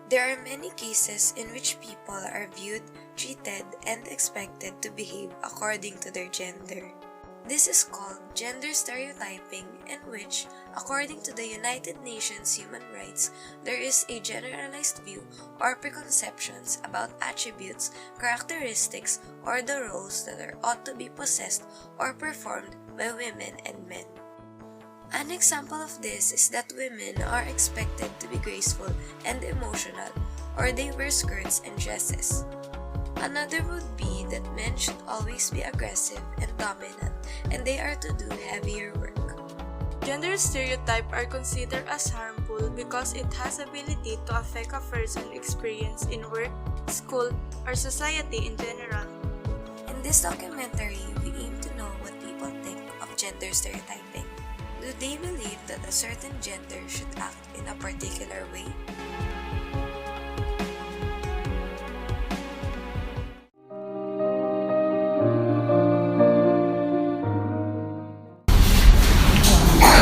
There are many cases in which people are viewed, treated, and expected to behave according to their gender. This is called gender stereotyping, in which, according to the United Nations Human Rights, there is a generalized view or preconceptions about attributes, characteristics, or the roles that are ought to be possessed or performed by women and men. An example of this is that women are expected to be graceful and emotional, or they wear skirts and dresses. Another would be that men should always be aggressive and dominant, and they are to do heavier work. Gender stereotypes are considered as harmful because it has ability to affect a person's experience in work, school, or society in general. In this documentary, we aim to know what people think of gender stereotyping. Do they believe that a certain gender should act in a particular way?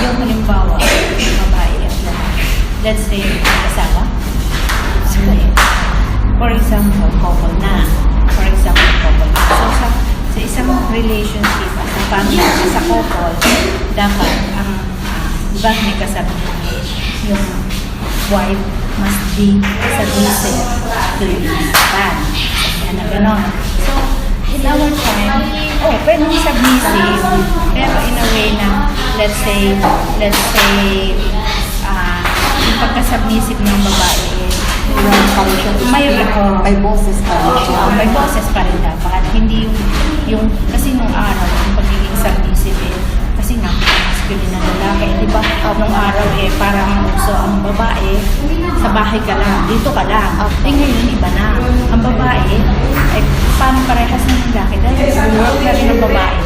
Yung halimbawa, babae at lalaki. Let's say, asawa. For example, couple na. So, sa isang relationship, sa family, sa couple, dapat ang diba may kasabi yung wife must be submissive to the husband. Yan na gano'n. So, in our time, pwedeng submissive, pero in a way na, let's say, yung pagka-submissive ng babae, may boses pa rin siya. May boses pa rin dapat. Hindi yung kasi nung araw, yung pagiging submissive kasi nga, masculine na lalaki. Di ba, nung araw parang uso ang babae, sa bahay ka lang, dito ka lang. Ngayon, iba na. Ang babae, paano parehas ng lalaki? Dahil work na rin ang babae.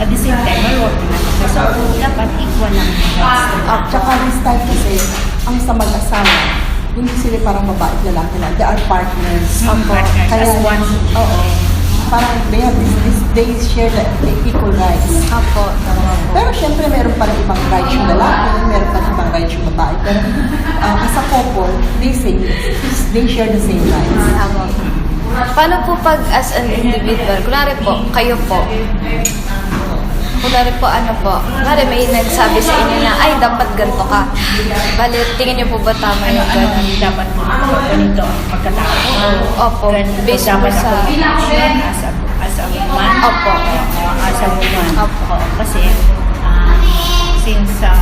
At the same time, may work na. So, dapat equal lang. Tsaka this time kasi, ang sa mag-asawa, hindi sila parang babae at lalaki lang. They are partners. Partners. Kaya, As one. Parang they share the equal rights. Pero syempre, meron pa rin ibang rights yung lalaki, meron pa rin ibang rights yung babae. Pero as a couple, they share the same rights. Paano po pag as an individual, kunwari po, kayo po, kunwari may nagsabi sa inyo na, ay, dapat ganito ka. Bali, tingin niyo po ba tama yung gano'n? Dapat ganito ang pagkatao. Opo, based po sa... As a woman? Opo. As a woman? Opo. Kasi, since sa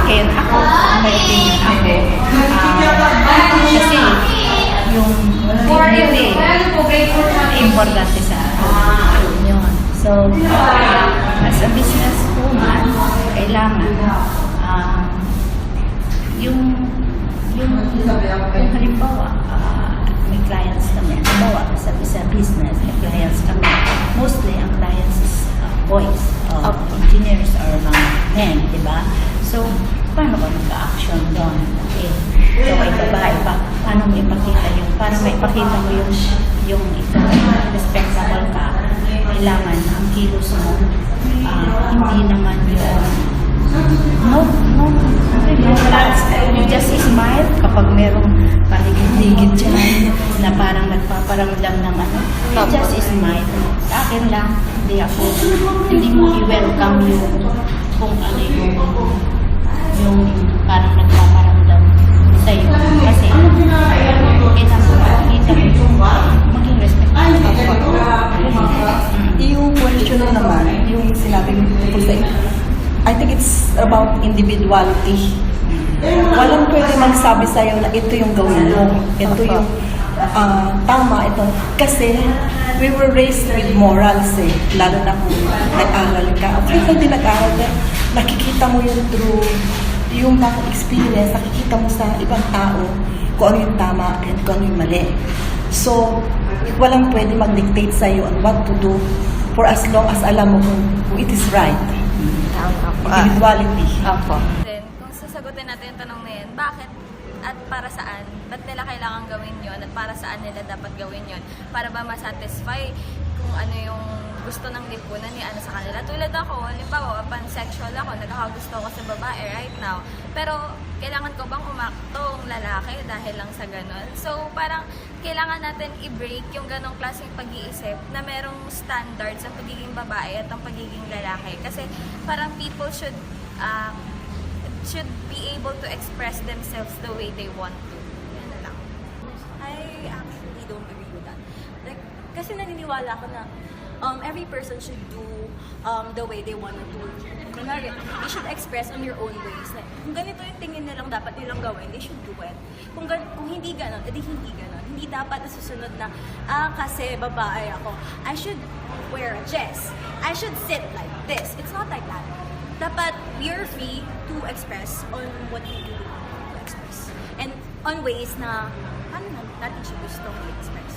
akin, ako, may opinion ako, kasi yung dignity, importante sa yun. So, as a business woman, kailangan yung halimbawa, may clients kami. Halimbawa, sa business, may clients kami. Mostly, ang clients is boys. Engineers or mga men, di ba? So, paano ka mag-action doon? So, ay babae pa. Paano mo ipakita yung, para maipakita mo yung ito, respectable ka. Kailangan ang kilos mo, hindi naman yung you just smile kapag merong paligid-ligid dyan na parang nagpaparamdam ng you just smile. Sa akin lang, hindi mo i-welcome yung kung ano yung parang nagpaparamdam sa'yo. Kasi kita mo maging respectful. Yung question naman, yung sinabi mo tungkol sa I think it's about individuality. Walang pwede magsabi sa'yo na ito yung gawin mo. Ito yung tama. Ito. Kasi we were raised with morals lalo na kung nag-aral ka. Kahit hindi nag-aral ka, nakikita mo yung true, yung experience, nakikita mo sa ibang tao kung ano yung tama and kung ano yung mali. So, walang pwede mag-dictate sa'yo on what to do for as long as alam mo kung it is right. Individuality. Then, kung sasagutin natin yung tanong na yan, bakit at para saan? Ba't nila kailangan gawin yon at para saan nila dapat gawin yon? Para ba masatisfy kung ano yung gusto ng lipunan ni ano sa kanila. Tulad ako, halimbawa, pansexual ako, nagkakagusto ko sa babae right now. Pero, kailangan ko bang umaktong lalaki dahil lang sa ganon? So, parang kailangan natin i-break yung ganong klaseng pag-iisip na merong standards ang pagiging babae at ang pagiging lalaki. Kasi parang people should be able to express themselves the way they want to. Yan na lang. I actually don't agree with that. Like, kasi naniniwala ako na every person should do the way they want to do. Kunwari, they should express on your own ways. Like, kung ganito yung tingin nilang dapat nilang gawin, they should do it. Kung hindi ganon, edi hindi ganon. Hindi dapat nasusunod na, kasi babae ako, I should wear a dress. I should sit like this. It's not like that. Dapat you're free to express on what you do to express. And on ways na, natin siya gustong i-express.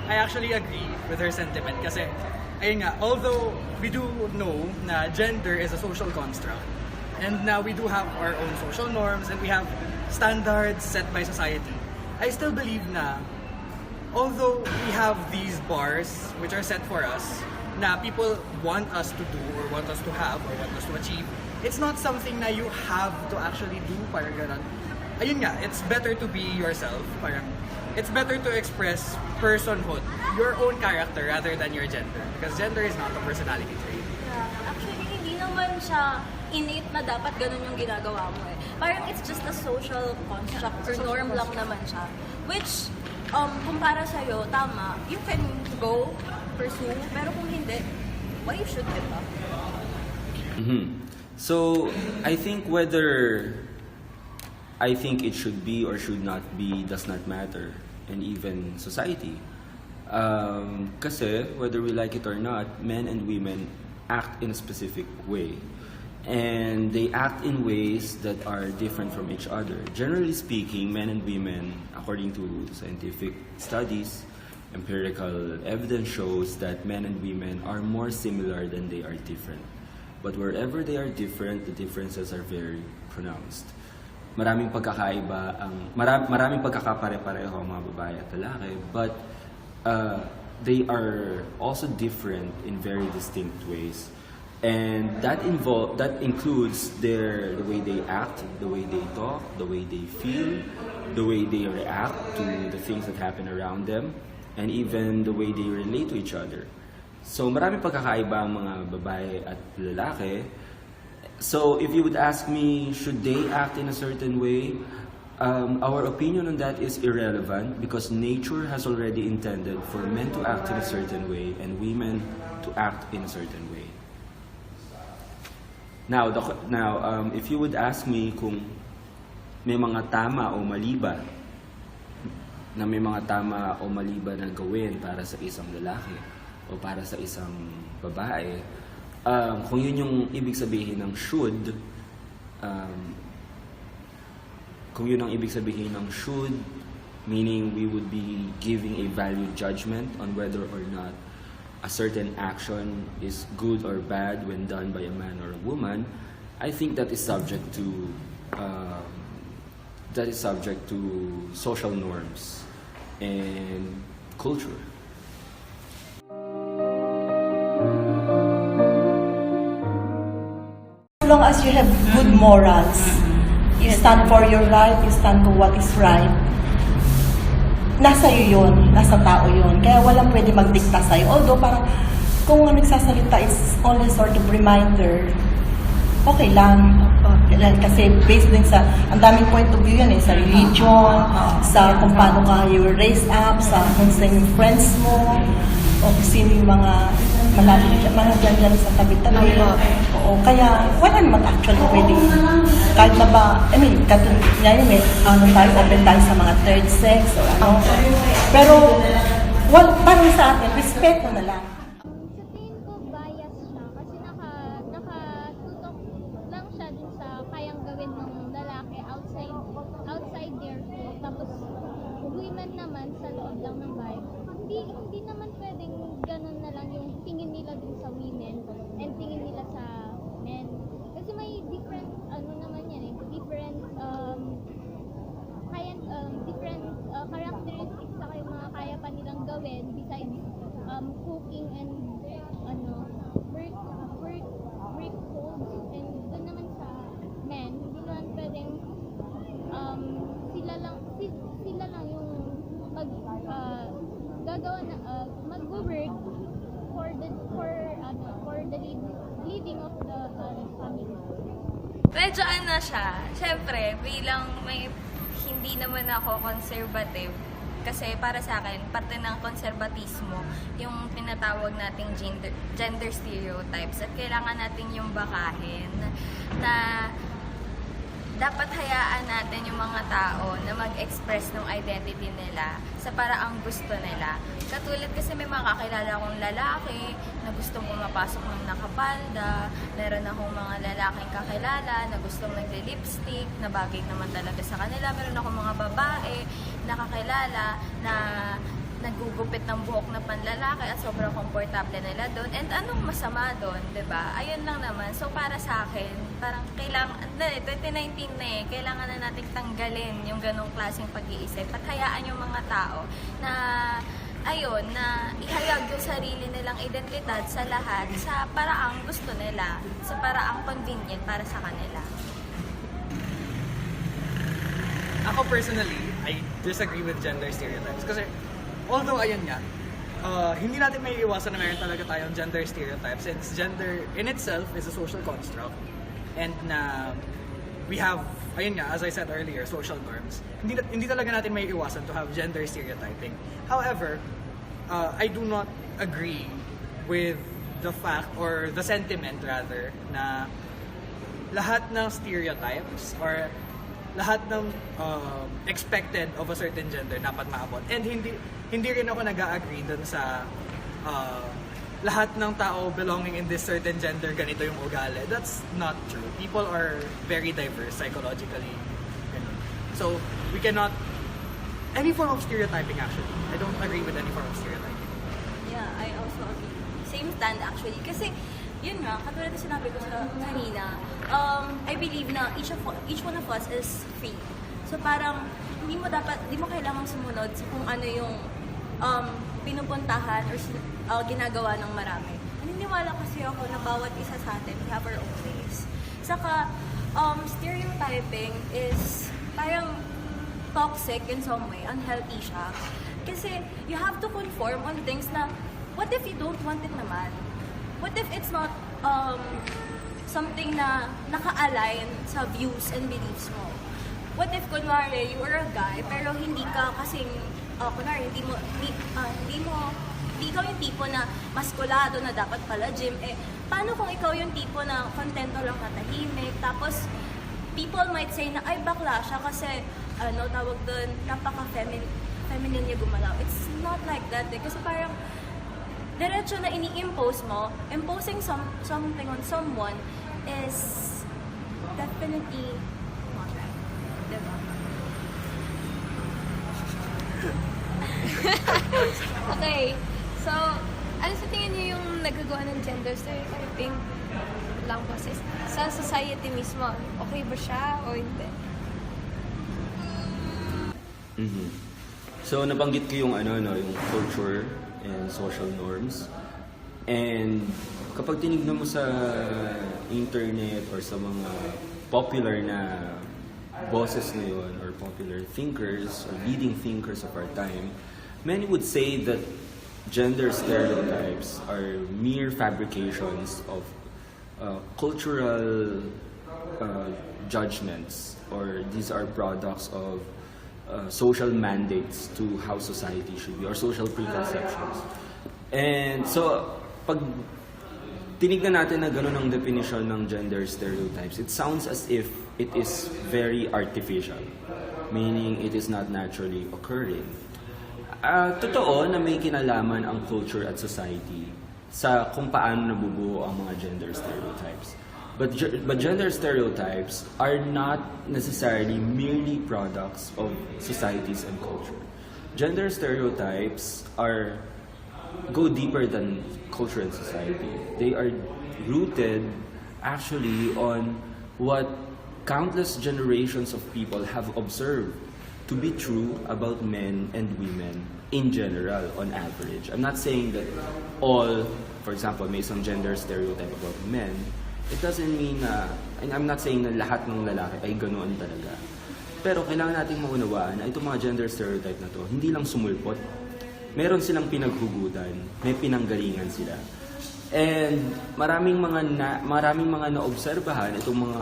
I actually agree with her sentiment kasi, ayun nga, although we do know na gender is a social construct, and now we do have our own social norms and we have standards set by society, I still believe na although we have these bars which are set for us, na people want us to do or want us to have or want us to achieve, it's not something na you have to actually do, parang ganun. Ayun nga, it's better to be yourself, parang it's better to express personhood, your own character rather than your gender, because gender is not a personality trait. Yeah. Actually, hindi naman siya innate na dapat ganun yung ginagawa mo eh. Parang it's just a social construct or norm lang naman siya. Which, kung para sa'yo, tama, you can go, pursue, pero kung hindi, why you should, diba? So, I think it should be or should not be does not matter, and even society. Kasi, whether we like it or not, men and women act in a specific way. And they act in ways that are different from each other. Generally speaking, men and women, according to scientific studies, empirical evidence shows that men and women are more similar than they are different. But wherever they are different, the differences are very pronounced. Maraming pagkakapare-pareho ang mga babae at lalaki, but they are also different in very distinct ways. And that includes the way they act, the way they talk, the way they feel, the way they react to the things that happen around them, and even the way they relate to each other. So maraming pagkakaiba ang mga babae at lalaki. So if you would ask me, should they act in a certain way? Our opinion on that is irrelevant because nature has already intended for men to act in a certain way and women to act in a certain way. Now, if you would ask me kung may mga tama o mali ba na gawin para sa isang lalaki o para sa isang babae, kung yun yung ibig sabihin ng should, meaning we would be giving a value judgment on whether or not a certain action is good or bad when done by a man or a woman, I think that is subject to social norms and culture. As long as you have good morals, you stand for your right, you stand for what is right, nasa iyo yun, nasa tao yun. Kaya walang pwede magdikta sa'yo. Although parang kung nagsasalita is only sort of reminder, okay lang. Kasi based din sa, ang daming point of view yan eh, sa religion, sa kung paano ka you were raised up, sa kung sino yung friends mo, o kung sino yung mga malapit dyan, mga dyan sa tabi-tabi. Oo, kaya wala naman actually pwedeng, kahit na ba, katulad ngayon tayo, open tayo sa mga third sex, o ano. Pero, parang sa atin, respeto na lang. Sa tingin ko, bias siya kasi nakatutok lang siya dun sa kayang gawin ng lalaki outside their field. Tapos, women naman sa loob lang ng bahay. Hindi naman pwedeng ganun na lang yung tingin nila dun sa women and tingin nila sa men. Kasi may different, naman yan eh, different characteristics sa yung mga kaya pa nilang gawin besides cooking and medyo ano siya, syempre, bilang may hindi naman ako conservative, kasi para sa akin, parte ng konserbatismo, yung tinatawag nating gender stereotypes, at kailangan natin yung bakahin na dapat hayaan natin yung mga tao na mag-express ng identity nila sa paraang gusto nila. Katulad kasi may mga kakilala akong lalaki na gustong pumapasok ng nakapalda, meron akong mga lalaking kakilala na gustong nagle-lipstick, na bagay naman talaga sa kanila. Meron akong mga babae na kakilala na nagugupit ng buhok na panlalaki at sobrang komportable nila doon. And anong masama doon, 'di ba? Ayun lang naman. So para sa akin, parang kailangan 2019 na kailangan na nating tanggalin yung ganong klaseng pag-iisip at hayaan yung mga tao na ayun, na ihayag yung sarili nilang identidad sa lahat sa paraang gusto nila, sa paraang convenient para sa kanila. Ako personally, I disagree with gender stereotypes kasi although ayun nga, hindi natin may iwasan na meron talaga tayong gender stereotypes, since gender in itself is a social construct and na we have, ayun nga, as I said earlier, social norms. Hindi talaga natin may iwasan to have gender stereotyping. However, I do not agree with the fact or the sentiment rather na lahat ng stereotypes or lahat ng expected of a certain gender dapat maabot. And hindi rin ako nag-agree dun sa lahat ng tao belonging in this certain gender, ganito yung ugali. That's not true. People are very diverse psychologically. So, we cannot... Any form of stereotyping actually. I don't agree with any form of stereotyping. Yeah, I also agree. Same stand actually. Kasi, yun nga, katulad na sinabi ko sa kanina, I believe na each one of us is free. So parang, hindi mo kailangang sumunod sa kung ano yung pinupuntahan or ginagawa ng marami. Naniniwala kasi ako na bawat isa sa atin, we have our own ways. Saka, stereotyping is parang toxic in some way, unhealthy siya. Kasi you have to conform on things na, what if you don't want it naman? What if it's not something na naka-align sa views and beliefs mo? What if, kunwari, you are a guy, pero hindi ka kasing, kunwari, hindi ikaw yung tipo na maskulado na dapat pala gym, paano kung ikaw yung tipo na kontento lang katahimik, tapos, people might say na, ay, bakla siya kasi, tawag doon, napaka-feminine niya gumalaw. It's not like that, kasi parang, diretso na ini-impose mo, imposing something on someone is definitely not right. Diba? Okay, so, ano sa tingin niyo yung nagagawa ng gender stereotyping lang boses sa society mismo? Okay ba siya o hindi? Mm-hmm. So, nabanggit ko yung yung culture and social norms. And kapag tinignan mo sa internet or sa mga popular na bosses ngayon or popular thinkers or leading thinkers of our time, many would say that gender stereotypes are mere fabrications of cultural judgments, or these are products of social mandates to how society should be, or social preconceptions. And so, pag tinignan natin na gano'n ang definition ng gender stereotypes, it sounds as if it is very artificial, meaning it is not naturally occurring. Totoo na may kinalaman ang culture at society sa kung paano nabubuo ang mga gender stereotypes. But gender stereotypes are not necessarily merely products of societies and culture. Gender stereotypes go deeper than culture and society. They are rooted actually on what countless generations of people have observed to be true about men and women in general, on average. I'm not saying that all, for example, may isang gender stereotype about men. It doesn't mean na, and I'm not saying na lahat ng lalaki ay ganoon talaga. Pero kailangan nating maunawaan na itong mga gender stereotype na to, hindi lang sumulpot. Meron silang pinaghugutan, may pinanggalingan sila. And maraming mga naobserbahan itong mga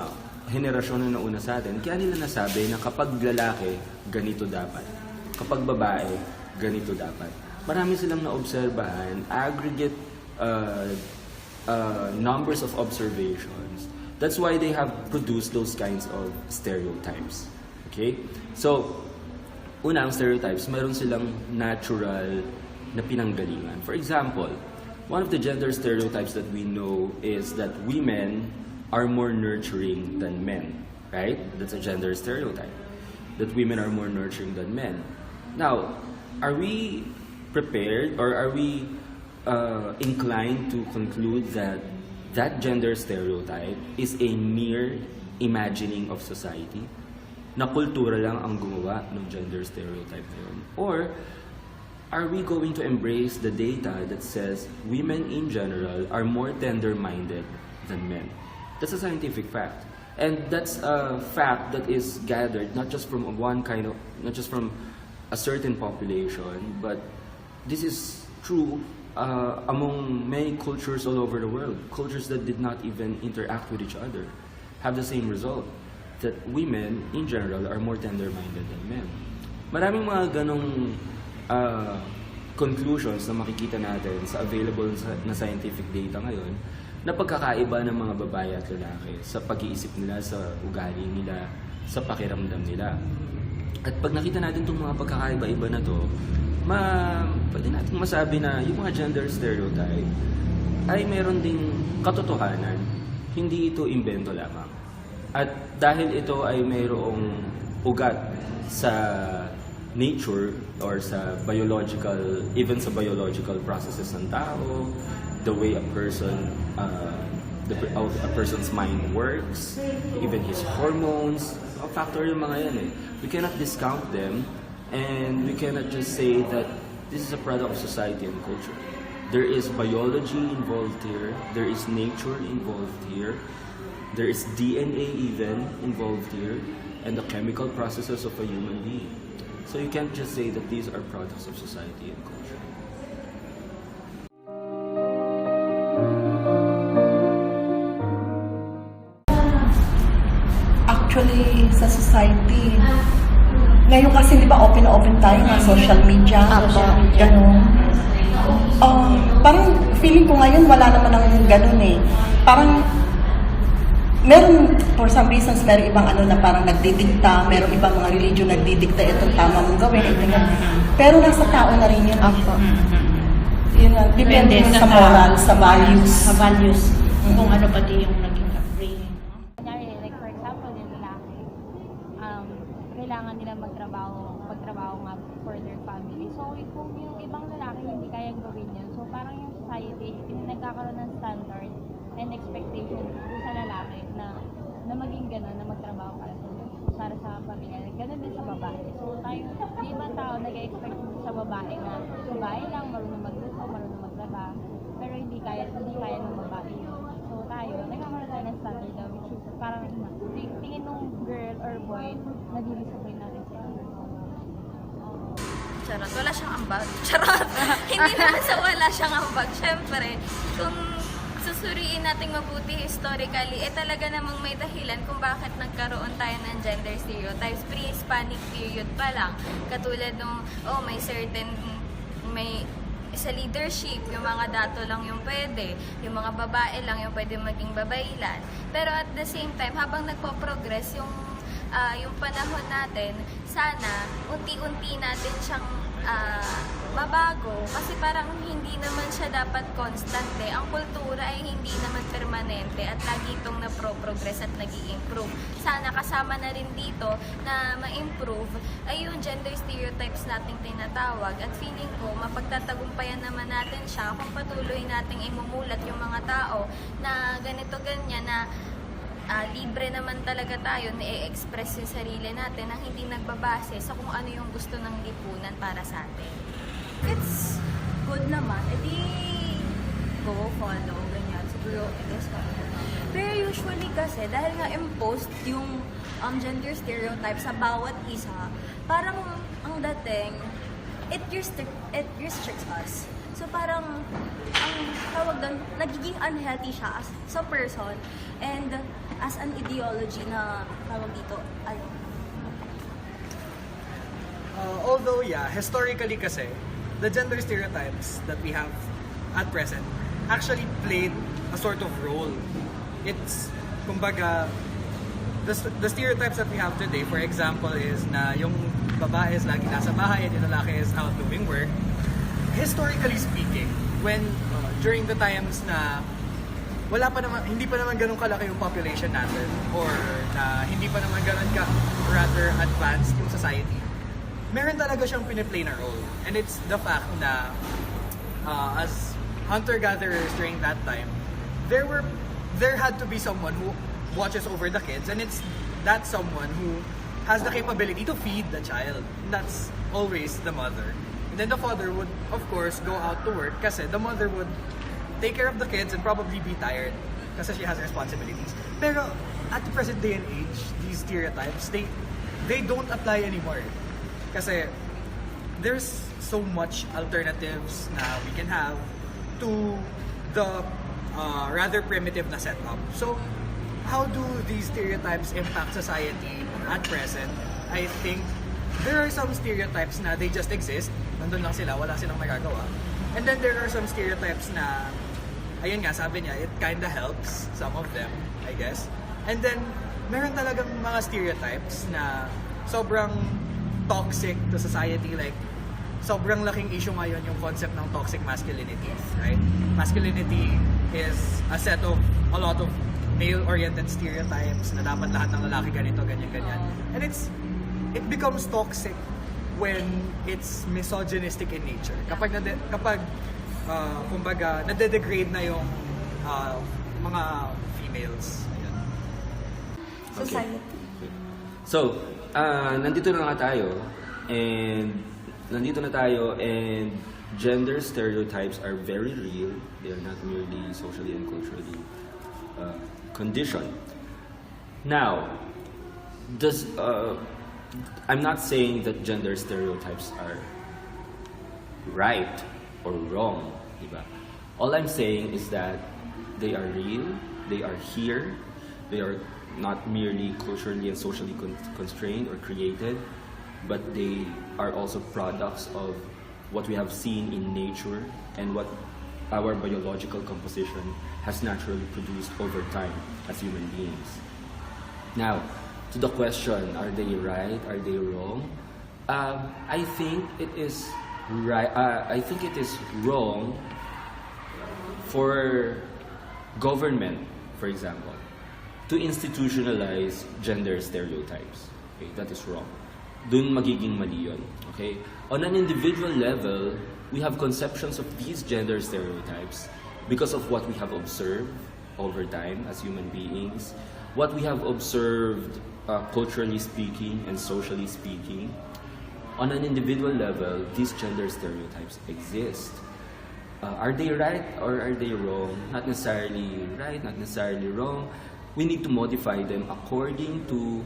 henerasyon na nauna sa atin, kaya nila nasabi na kapag lalaki, ganito dapat. Kapag babae, ganito dapat. Marami silang naobserbahan, aggregate numbers of observations. That's why they have produced those kinds of stereotypes. Okay? So, una, ang stereotypes, meron silang natural na pinanggalingan. For example, one of the gender stereotypes that we know is that women are more nurturing than men. Right? That's a gender stereotype. That women are more nurturing than men. Now, are we prepared or are we inclined to conclude that that gender stereotype is a mere imagining of society? Na kultura lang ang gumawa ng gender stereotype na yun? Or are we going to embrace the data that says women in general are more tender-minded than men? That's a scientific fact. And that's a fact that is gathered not just from not just from a certain population, but this is true among many cultures all over the world. Cultures that did not even interact with each other have the same result, that women in general are more tender-minded than men. Maraming mga ganong conclusions na makikita natin sa available na scientific data ngayon na pagkakaiba ng mga babae at lalaki sa pag-iisip nila, sa ugali nila, sa pakiramdam nila. At pag nakita natin itong mga pagkakaiba-iba na to, pwede natin masabi na yung mga gender stereotype ay meron ding katotohanan, hindi ito imbento lamang. At dahil ito ay mayroong ugat sa nature or sa biological, even sa biological processes ng tao, the way a person's mind works, even his hormones, factor yung mga yan eh. We cannot discount them, and we cannot just say that this is a product of society and culture. There is biology involved here, there is nature involved here, there is DNA even involved here, and the chemical processes of a human being. So you can't just say that these are products of society and culture. Actually, sa society, ngayon kasi di ba open na open tayo ng social media, gano'n. Parang feeling ko ngayon wala naman ang gano'n eh. Parang meron, for some reasons, meron ibang na parang nagdidikta, meron ibang mga religion nagdidikta, itong tama mong gawin, ito yan. Pero nasa tao na rin yun. Yun nga, depende sa moral, sa values. Sa values. Kung ano pati yung naging upbringing. Kunyari, like for example, yung lalaki, kailangan nila magtrabaho nga for their family. So, kung yung ibang lalaki hindi kayang gawin yun, so parang yung society, nagkakaroon ng standard and expectation sa lalaki na maging gano'n, na magtrabaho para sa pamilya. Gano'n din sa babae. So, tayo, di ba tao nag-expect sa babae na babae lang, marunong magluto, marunong magtrabaho, pero hindi kaya ng babae yun. So, tayo, nagkakaroon tayo ng standard na which is parang tingin nung girl or boy, nag-discipline natin sila. Charot, wala siyang ambag. Charot! Hindi naman sa wala siyang ambag. Siyempre, kung susuriin natin mabuti historically, talaga namang may dahilan kung bakit nagkaroon tayo ng gender stereotypes. Pre-Hispanic period pa lang. Katulad nung, may sa leadership, yung mga dato lang yung pwede, yung mga babae lang yung pwede maging babaylan. Pero at the same time, habang nagpo-progress yung panahon natin, sana unti-unti natin siyang mabago, kasi parang hindi naman siya dapat constante. Ang kultura ay hindi naman permanente at lagi itong na-progress at nag-i-improve. Sana kasama na rin dito na ma-improve ay yung gender stereotypes nating tinatawag, at feeling ko mapagtatagumpayan naman natin siya kung patuloy nating imumulat yung mga tao na ganito-ganyan, na libre naman talaga tayo na i-express yung sarili natin na hindi nagbabase sa kung ano yung gusto ng lipunan para sa atin. It's good naman. Go, follow, ganyan. Siguro, pero usually kasi, dahil nga imposed yung gender stereotypes sa bawat isa, parang ang dating, it restricts us. So parang, ang tawag doon, nagiging unhealthy siya as a person. And as an ideology na tawag dito, Although, yeah, historically kasi, the gender stereotypes that we have at present actually played a sort of role. It's, kumbaga, the stereotypes that we have today, for example, is na yung babae is lagi nasa bahay and yung lalaki is out doing work. Historically speaking, when, during the times na hindi pa naman ganun kalaki yung population natin, or na hindi pa naman ganun rather advanced yung society, meron talaga siyang piniplay na role. And it's the fact na as hunter-gatherers during that time, there had to be someone who watches over the kids, and it's that someone who has the capability to feed the child. And that's always the mother. And then the father would, of course, go out to work kasi the mother would take care of the kids and probably be tired kasi she has responsibilities. Pero at the present day and age, these stereotypes, they don't apply anymore. Kasi there's so much alternatives na we can have to the rather primitive na setup. So, how do these stereotypes impact society at present? I think there are some stereotypes na they just exist. Nandun lang sila, wala silang magagawa. And then there are some stereotypes na, ayun nga, sabi niya, it kinda helps, some of them, I guess. And then, meron talagang mga stereotypes na sobrang toxic to society, like sobrang laking issue ngayon yung concept ng toxic masculinity, right? Masculinity is a set of a lot of male-oriented stereotypes na dapat lahat ng lalaki ganito, ganyan. And it becomes toxic when it's misogynistic in nature. Kapag kumbaga nade-degrade na yung mga females. Ayan. Society. Okay. So, nandito na tayo and gender stereotypes are very real. They are not merely socially and culturally conditioned. Now, I'm not saying that gender stereotypes are right or wrong, diba? All I'm saying is that they are real, they are here, they are not merely culturally and socially constrained or created, but they are also products of what we have seen in nature and what our biological composition has naturally produced over time as human beings. Now, to the question, are they right? Are they wrong? I think it is right. I think it is wrong for government, for example, to institutionalize gender stereotypes. Okay, that is wrong. Dun magiging mali yun. Okay? On an individual level, we have conceptions of these gender stereotypes because of what we have observed over time as human beings, what we have observed culturally speaking and socially speaking. On an individual level, these gender stereotypes exist. Are they right or are they wrong? Not necessarily right, not necessarily wrong. We need to modify them according to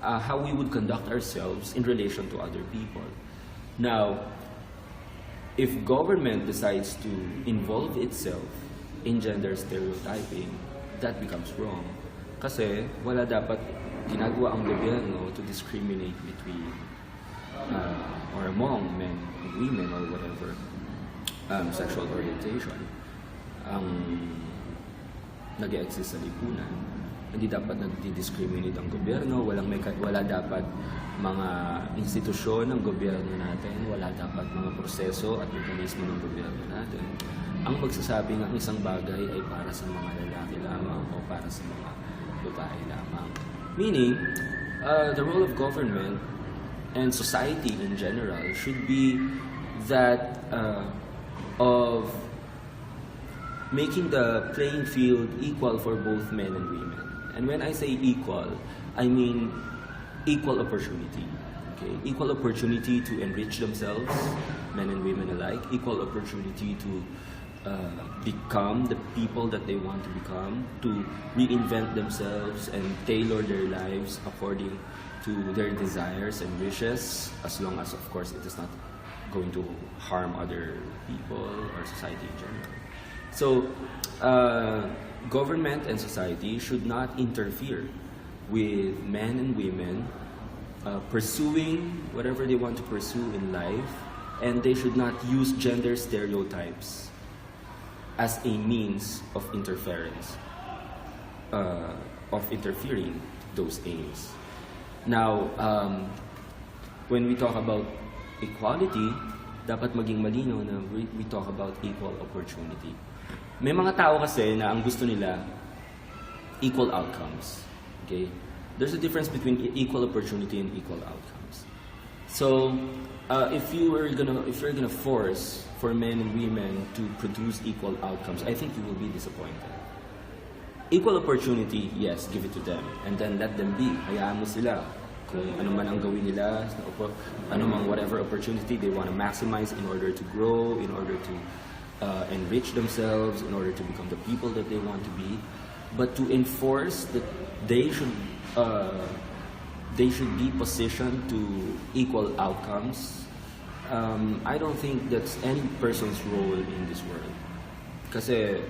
how we would conduct ourselves in relation to other people. Now, if government decides to involve itself in gender stereotyping, that becomes wrong. Kasi wala dapat ginagawa ang gobyerno to discriminate between or among men and women or whatever sexual orientation ang nag-e-exist sa lipunan. Hindi dapat nag-discriminate ang gobyerno, wala dapat mga institusyon ng gobyerno natin, wala dapat mga proseso at mekanismo ng gobyerno natin ang magsasabi ng isang bagay ay para sa mga lalaki lamang o para sa mga babae lamang. Meaning, the role of government and society in general should be that of making the playing field equal for both men and women. And when I say equal, I mean equal opportunity. Okay? Equal opportunity to enrich themselves, men and women alike. Equal opportunity to become the people that they want to become, to reinvent themselves and tailor their lives according to their desires and wishes, as long as, of course, it is not going to harm other people or society in general. So, government and society should not interfere with men and women pursuing whatever they want to pursue in life, and they should not use gender stereotypes as a means of interference, of interfering those aims. Now, when we talk about equality, dapat maging malinaw na we talk about equal opportunity. May mga tao kasi na ang gusto nila equal outcomes. Okay? There's a difference between equal opportunity and equal outcomes. So, if you're gonna force for men and women to produce equal outcomes, I think you will be disappointed. Equal opportunity, yes, give it to them, and then let them be. Hayaan mo sila. Kung ano man ang gawin nila, ano mang whatever opportunity they want to maximize in order to grow, in order to enrich themselves, in order to become the people that they want to be. But to enforce that they should be positioned to equal outcomes, I don't think that's any person's role in this world. Kasi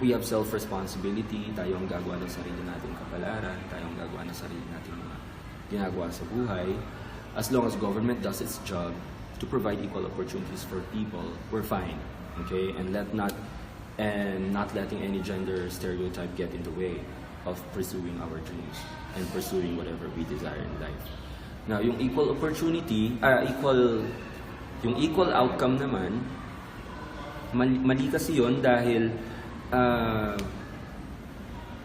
we have self-responsibility, tayo ang gagawa ng sarili nating kapalaran, tayo ang gagawa ng sarili nating mga ginagawa sa buhay. As long as government does its job to provide equal opportunities for people, we're fine. Okay? And not letting any gender stereotype get in the way of pursuing our dreams and pursuing whatever we desire in life. Now, yung equal opportunity, yung equal outcome naman, mali kasi yun dahil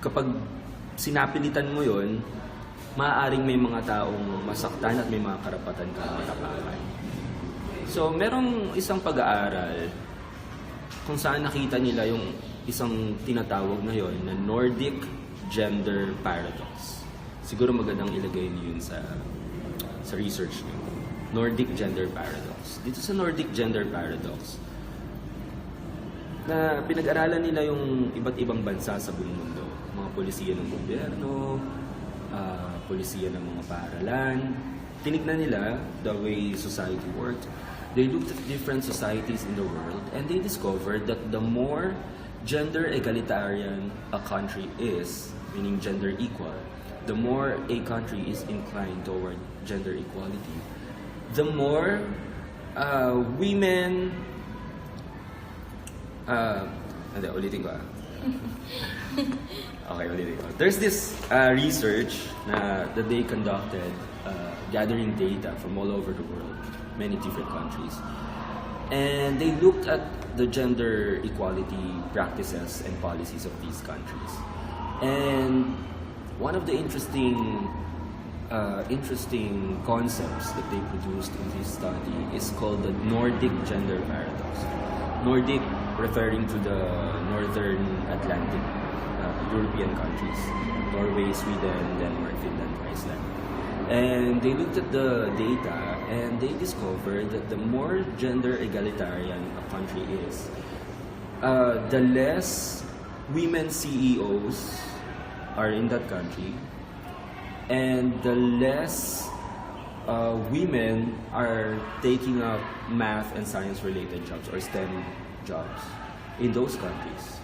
kapag sinapilitan mo yun, maaaring may mga taong masaktan at may mga karapatan ka matapakan. So, merong isang pag-aaral kung saan nakita nila yung isang tinatawag na yon na Nordic gender paradox. Siguro magandang ilagay niyo yun sa research niyo. Nordic gender paradox. Dito sa Nordic gender paradox, na pinag-aralan nila yung iba't ibang bansa sa buong mundo. Mga polisiya ng gobyerno, polisiya ng mga paaralan. Tinignan nila the way society worked. They looked at different societies in the world and they discovered that the more gender egalitarian a country is, meaning gender equal, the more a country is inclined toward gender equality, the more women... ulitin ko Okay, ulitin ko. There's this research that they conducted, gathering data from all over the world, many different countries. And they looked at the gender equality practices and policies of these countries. And one of the interesting concepts that they produced in this study is called the Nordic gender paradox. Nordic referring to the northern Atlantic European countries, Norway, Sweden, Denmark, Finland, Iceland. And they looked at the data and they discovered that the more gender egalitarian a country is, the less women CEOs are in that country, and the less women are taking up math and science related jobs or STEM jobs in those countries.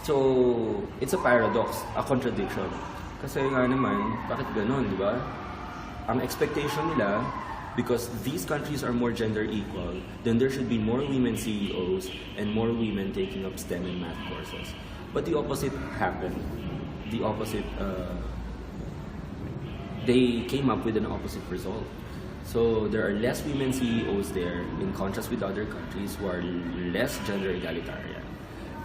So, it's a paradox, a contradiction. Kasi nga naman, bakit ganon, di ba? Ang expectation nila, because these countries are more gender equal, then there should be more women CEOs and more women taking up STEM and math courses. But the opposite happened. The opposite, they came up with an opposite result. So there are less women CEOs there in contrast with other countries who are less gender egalitarian.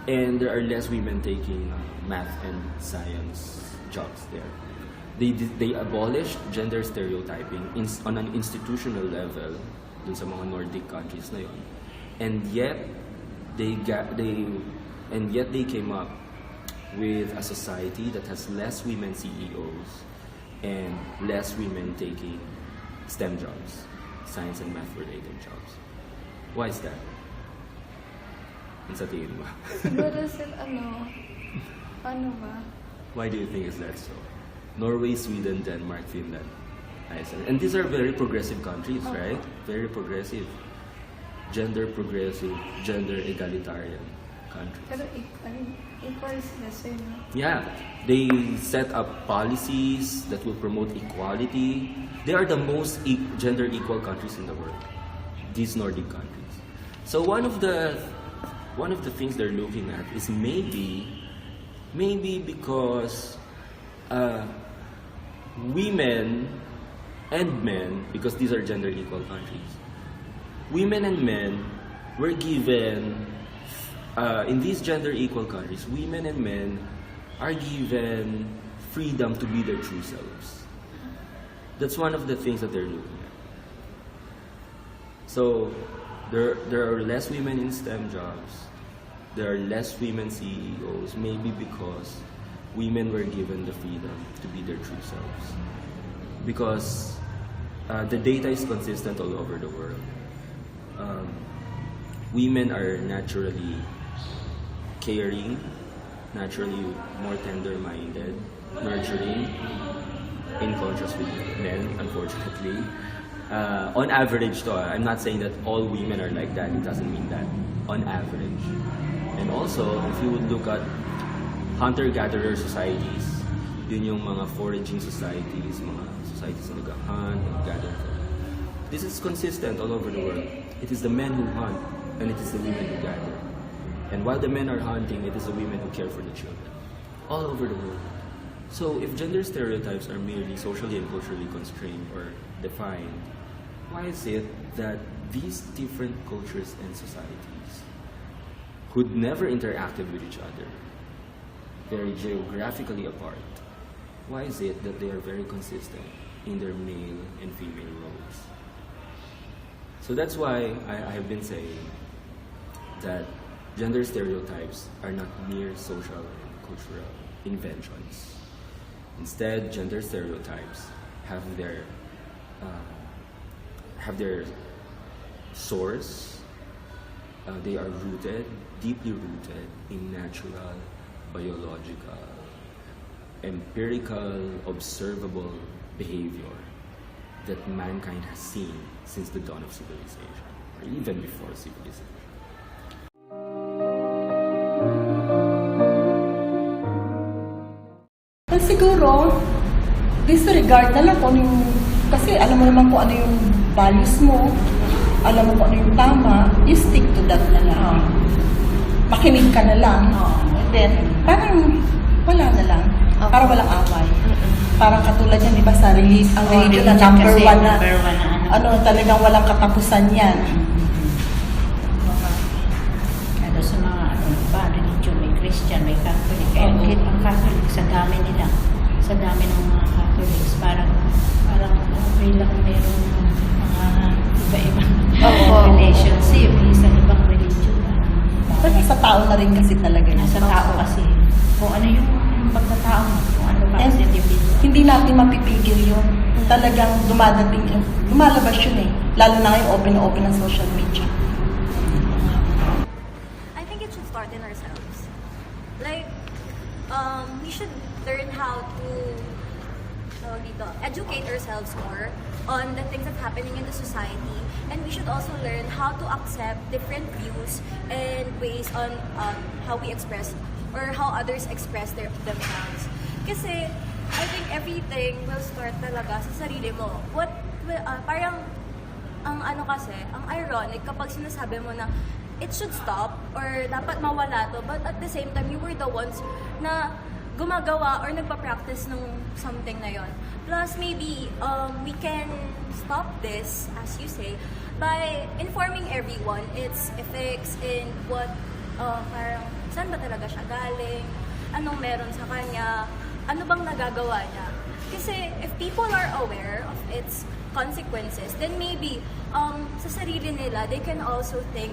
And there are less women taking math and science jobs there. They abolished gender stereotyping on an institutional level dun sa mga Nordic countries na yun. And yet they came up with a society that has less women CEOs and less women taking STEM jobs, science and math related jobs. Why is that? Ano sa tingin mo? Siguro ano ba? Why do you think is that so? Norway, Sweden, Denmark, Finland, Iceland. And these are very progressive countries, right? Very progressive. Gender progressive, gender egalitarian. countries. Pero equal sila sir, no? Yeah, they set up policies that will promote equality. They are the most gender equal countries in the world, these Nordic countries. So one of the things they're looking at is maybe because women and men, because these are gender equal countries, women and men were given, in these gender equal countries, women and men are given freedom to be their true selves. That's one of the things that they're looking at. So there are less women in STEM jobs. There are less women CEOs, maybe because women were given the freedom to be their true selves. Because the data is consistent all over the world. Women are naturally caring, naturally more tender-minded, nurturing, in contrast with men, unfortunately. On average, though, I'm not saying that all women are like that. It doesn't mean that. On average. And also, if you would look at hunter-gatherer societies, yun yung mga foraging societies, mga societies na nag-hunt, nag-gather. This is consistent all over the world. It is the men who hunt, and it is the women who gather. And while the men are hunting, it is the women who care for the children. All over the world. So if gender stereotypes are merely socially and culturally constrained or defined, why is it that these different cultures and societies who'd never interacted with each other, very geographically apart, why is it that they are very consistent in their male and female roles? So that's why I have been saying that gender stereotypes are not mere social and cultural inventions. Instead, gender stereotypes have their source. They are rooted, deeply rooted in natural, biological, empirical, observable behavior that mankind has seen since the dawn of civilization, or even before civilization. Well, siguro, disregard na lang kung ano yung, kasi alam mo naman kung ano yung values mo, alam mo kung ano yung tama, you stick to that na lang. Makinig ka na lang. Then, parang wala na lang. Para walang away. Parang katulad yan, di ba, sa release, ang religion na number one na, talagang walang katapusan yan. Ano sa mga, religion, may Christian, may Catholic. Kaya ang Catholic, sa dami nila, sa dami ng mga Catholics, parang okay lang meron mga iba-ibang relationship, isang ibang religion. Pero sa tao na rin kasi talaga yun. Sa tao kasi, kung ano yung pagkatao mo, kung ano ba ang individual. Hindi natin mapipigil yun. Talagang dumadating yun. Lumalabas yun eh. Lalo na ngayon, open na open ang social media. I think it should start in ourselves. Like, we should learn how to educate ourselves more on the things that's happening in the society, and we should also learn how to accept different views and ways on how we express or how others express themselves. Kasi I think everything will start talaga sa sarili mo. Parang ang ironic kapag sinasabi mo na it should stop or dapat mawala to, but at the same time, you were the ones na gumagawa or nagpa-practice ng something na yon. Plus, maybe we can stop this, as you say, by informing everyone its effects and what, parang saan ba talaga siya galing, anong meron sa kanya, ano bang nagagawa niya. Kasi if people are aware of its consequences, then maybe sa sarili nila, they can also think,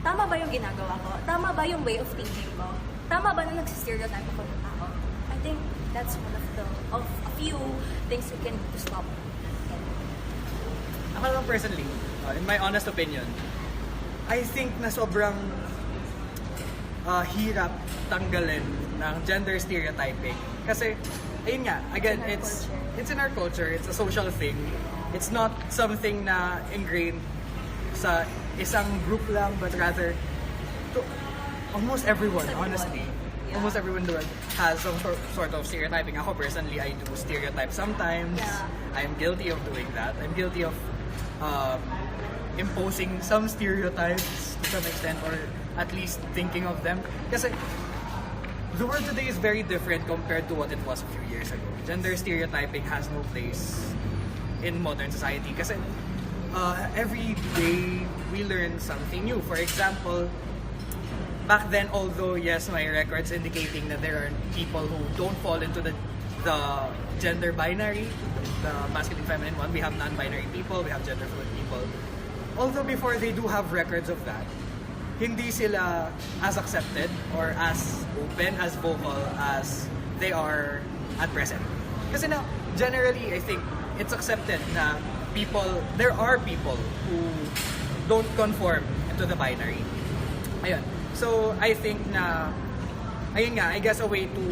tama ba yung ginagawa ko? Tama ba yung way of thinking ko? Tama ba na nagsistereotype ako ng tao? I think that's one of a few things we can do to stop. Ako naman personally, in my honest opinion, I think na sobrang hirap tanggalin ng gender stereotyping. Kasi, ayun nga, again, it's in our culture, it's a social thing. It's not something na ingrained sa isang group lang, but rather almost everyone, honestly. Almost everyone has some sort of stereotyping. Ako personally, I do stereotype sometimes. I'm guilty of doing that. I'm guilty of imposing some stereotypes to some extent, or at least thinking of them. Kasi the world today is very different compared to what it was a few years ago. Gender stereotyping has no place in modern society kasi every day we learn something new. For example, back then, although yes, my records indicating that there are people who don't fall into the gender binary, the masculine, feminine one. We have non-binary people, we have gender fluid people. Although before they do have records of that, hindi sila as accepted or as open, as vocal as they are at present. Kasi now, generally, I think it's accepted na there are people who don't conform into the binary. Ayun. So, I think na, ayun nga, I guess a way to,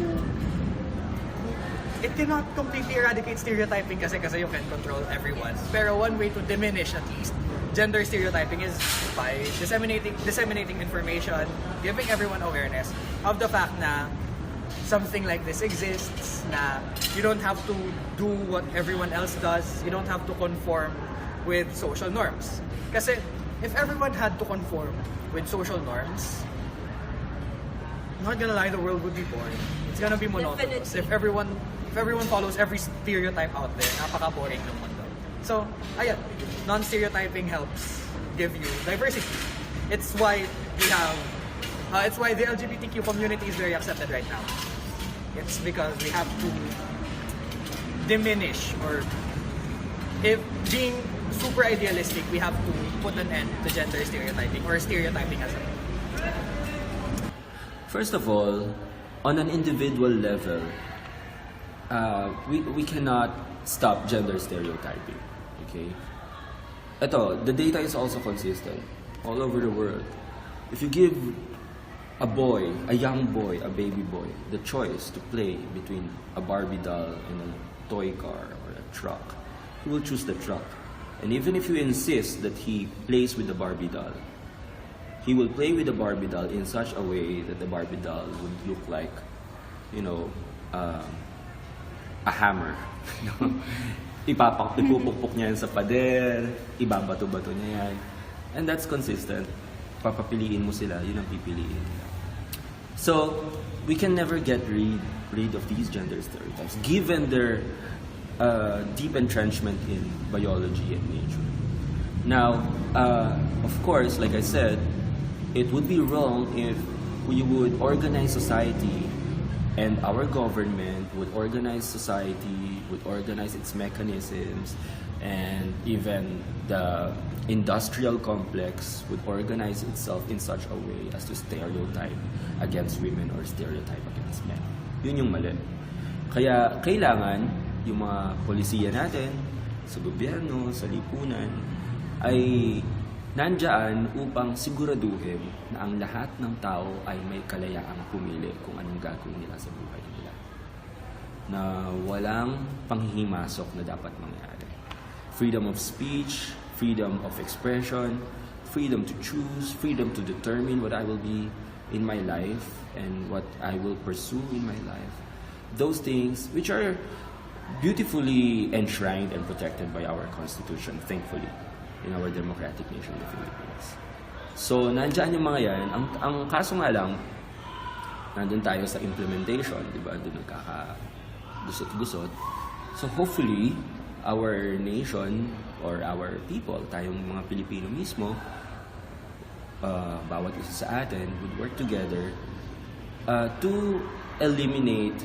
it cannot completely eradicate stereotyping kasi you can control everyone. Pero one way to diminish at least gender stereotyping is by disseminating information, giving everyone awareness of the fact na something like this exists, na you don't have to do what everyone else does, you don't have to conform with social norms. Kasi if everyone had to conform with social norms, not gonna lie, the world would be boring. It's gonna be monotonous. If everyone follows every stereotype out there, napaka-boring ng mundo. So, ayan, non-stereotyping helps give you diversity. It's why the LGBTQ community is very accepted right now. It's because we have to diminish, or if being super idealistic, we have to put an end to gender stereotyping or stereotyping as a whole. First of all, on an individual level, we cannot stop gender stereotyping. Okay? The data is also consistent all over the world. If you give a young boy, a baby boy, the choice to play between a Barbie doll and a toy car or a truck, he will choose the truck. And even if you insist that he plays with the Barbie doll, he will play with the Barbie doll in such a way that the Barbie doll would look like, a hammer. Ipupukpuk niya yan sa pader, ibabato-bato niya yan. And that's consistent. Papapiliin mo sila, yun ang pipiliin nila. So, we can never get rid of these gender stereotypes, given their deep entrenchment in biology and nature. Now, of course, like I said, it would be wrong if we would organize society and our government would organize society, would organize its mechanisms, and even the industrial complex would organize itself in such a way as to stereotype against women or stereotype against men. Yun yung mali. Kaya kailangan yung mga polisiya natin sa gobyerno, sa lipunan, ay nandyan upang siguraduhin na ang lahat ng tao ay may kalayaang pumili kung anong gagawin nila sa buhay nila. Na walang panghihimasok na dapat mangyari. Freedom of speech, freedom of expression, freedom to choose, freedom to determine what I will be in my life and what I will pursue in my life. Those things which are beautifully enshrined and protected by our Constitution, thankfully, in our democratic nation, the Philippines. So, nandyan yung mga yan. Ang kaso nga lang, nandun tayo sa implementation, di ba? Doon nagkaka-gusot-gusot. So, hopefully, our nation or our people, tayong mga Pilipino mismo, bawat isa sa atin, would work together to eliminate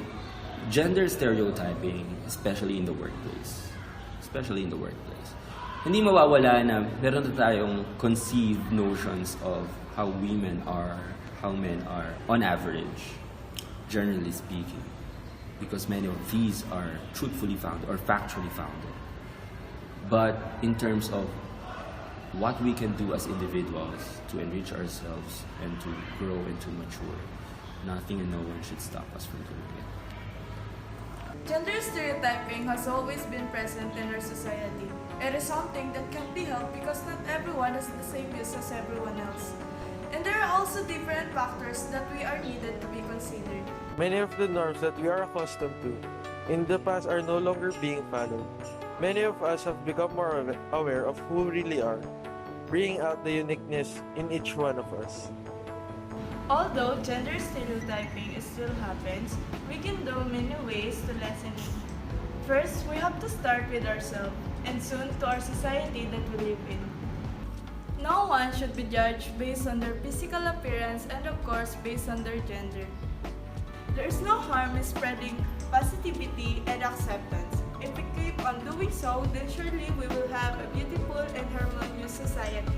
gender stereotyping, especially in the workplace. Hindi mawawala na meron na tayong conceived notions of how women are, how men are, on average, generally speaking. Because many of these are truthfully founded or factually founded. But in terms of what we can do as individuals to enrich ourselves and to grow and to mature, nothing and no one should stop us from doing it. Gender stereotyping has always been present in our society. It is something that can be helped because not everyone has the same views as everyone else. And there are also different factors that we are needed to be considered. Many of the norms that we are accustomed to in the past are no longer being followed. Many of us have become more aware of who we really are, bringing out the uniqueness in each one of us. Although gender stereotyping still happens, we can do many ways to lessen it. First, we have to start with ourselves and soon to our society that we live in. No one should be judged based on their physical appearance and of course based on their gender. There is no harm in spreading positivity and acceptance. If we keep on doing so, then surely we will have a beautiful and harmonious society.